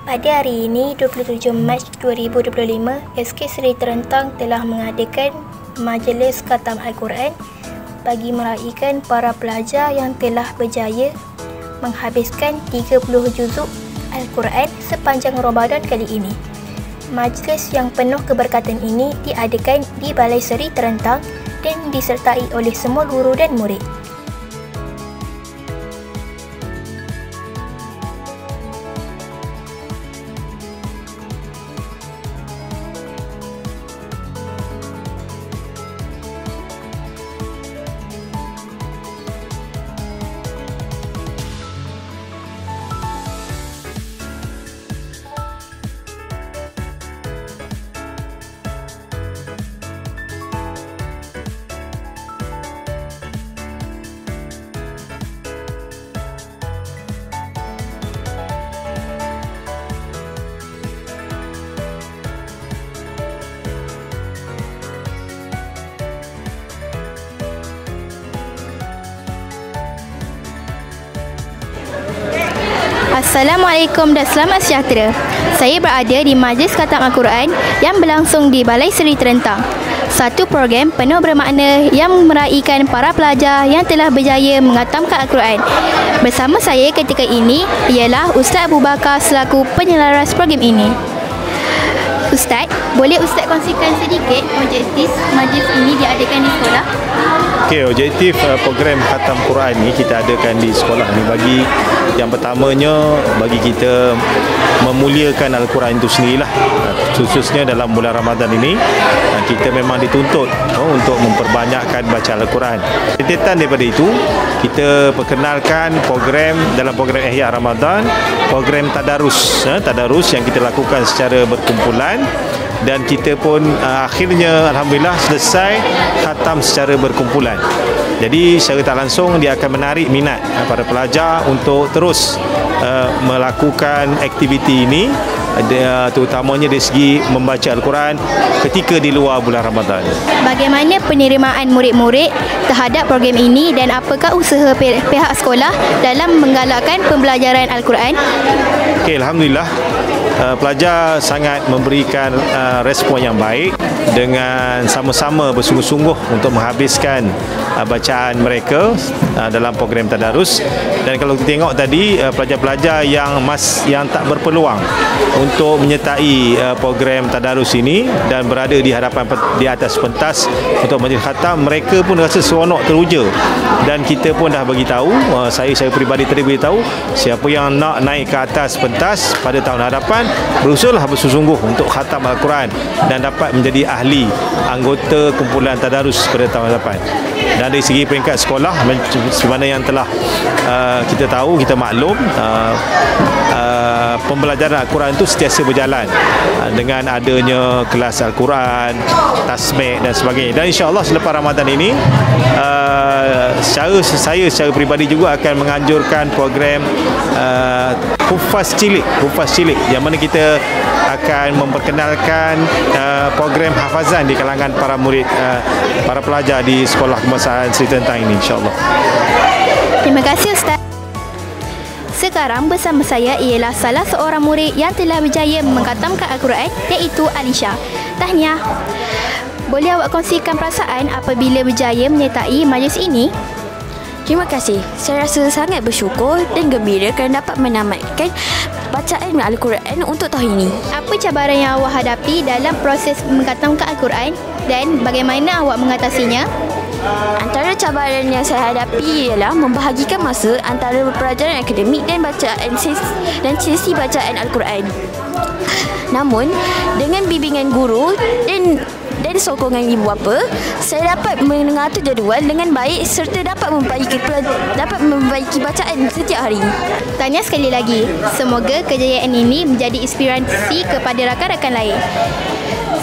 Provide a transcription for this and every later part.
Pada hari ini, 27 Mac 2025, SK Seri Terentang telah mengadakan Majlis Khatam Al-Quran bagi meraihkan para pelajar yang telah berjaya menghabiskan 30 juzuk Al-Quran sepanjang Ramadan kali ini. Majlis yang penuh keberkatan ini diadakan di Balai Seri Terentang dan disertai oleh semua guru dan murid. Assalamualaikum dan selamat sejahtera. Saya berada di Majlis Khatam Al-Quran yang berlangsung di Balai Seri Terentang. Satu program penuh bermakna yang meraihkan para pelajar yang telah berjaya menghatamkan Al-Quran. Bersama saya ketika ini ialah Ustaz Abu Bakar selaku penyelaras program ini. Ustaz, boleh Ustaz kongsikan sedikit objektif majlis ini diadakan di sekolah? Okey, objektif program Khatam Quran ni kita adakan di sekolah ni bagi yang pertamanya bagi kita memuliakan Al-Quran itu sendirilah, khususnya dalam bulan Ramadan ini kita memang dituntut untuk memperbanyakkan baca Al-Quran. Rentetan daripada itu kita perkenalkan dalam program Ihya Ramadan, program tadarus yang kita lakukan secara berkumpulan. Dan kita pun akhirnya Alhamdulillah selesai khatam secara berkumpulan. Jadi secara tak langsung dia akan menarik minat para pelajar untuk terus melakukan aktiviti ini, terutamanya dari segi membaca Al-Quran ketika di luar bulan Ramadan. Bagaimana penerimaan murid-murid terhadap program ini dan apakah usaha pihak sekolah dalam menggalakkan pembelajaran Al-Quran? Okay, Alhamdulillah. Pelajar sangat memberikan respon yang baik dengan sama-sama bersungguh-sungguh untuk menghabiskan bacaan mereka dalam program tadarus. Dan kalau kita tengok tadi pelajar-pelajar yang tak berpeluang untuk menyertai program tadarus ini dan berada di hadapan di atas pentas untuk majlis khatam, mereka pun rasa seronok, teruja. Dan kita pun dah bagi tahu, saya peribadi tadi beritahu, siapa yang nak naik ke atas pentas pada tahun hadapan berusahalah bersungguh untuk khatam Al-Quran dan dapat menjadi ahli anggota kumpulan tadarus pada tahun hadapan. Dan dari segi peringkat sekolah, sebagaimana yang telah kita tahu, kita maklum, pembelajaran Al-Quran itu sentiasa berjalan dengan adanya kelas Al-Quran, tasbih dan sebagainya. Dan insya-Allah selepas Ramadan ini saya secara peribadi juga akan menganjurkan program Hufaz Cilik yang mana kita akan memperkenalkan program hafazan di kalangan para murid, para pelajar di Sekolah Kebangsaan Seri Terentang ini, insya-Allah. Terima kasih Ustaz. Sekarang bersama saya ialah salah seorang murid yang telah berjaya mengkhatamkan Al-Quran, iaitu Alisha. Tahniah. Boleh awak kongsikan perasaan apabila berjaya menyertai majlis ini? Terima kasih. Saya rasa sangat bersyukur dan gembira kerana dapat menamatkan bacaan Al-Quran untuk tahun ini. Apa cabaran yang awak hadapi dalam proses mengkhatamkan Al-Quran dan bagaimana awak mengatasinya? Antara cabaran yang saya hadapi ialah membahagikan masa antara pelajaran akademik dan sesi bacaan Al-Quran. Namun, dengan bimbingan guru dan sokongan ibu bapa, saya dapat mengatur jadual dengan baik serta dapat memperbaiki bacaan setiap hari. Tanya sekali lagi, semoga kejayaan ini menjadi inspirasi kepada rakan-rakan lain.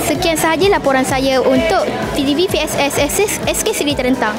Sekian sahaja laporan saya untuk TV PSS SK Seri Terentang.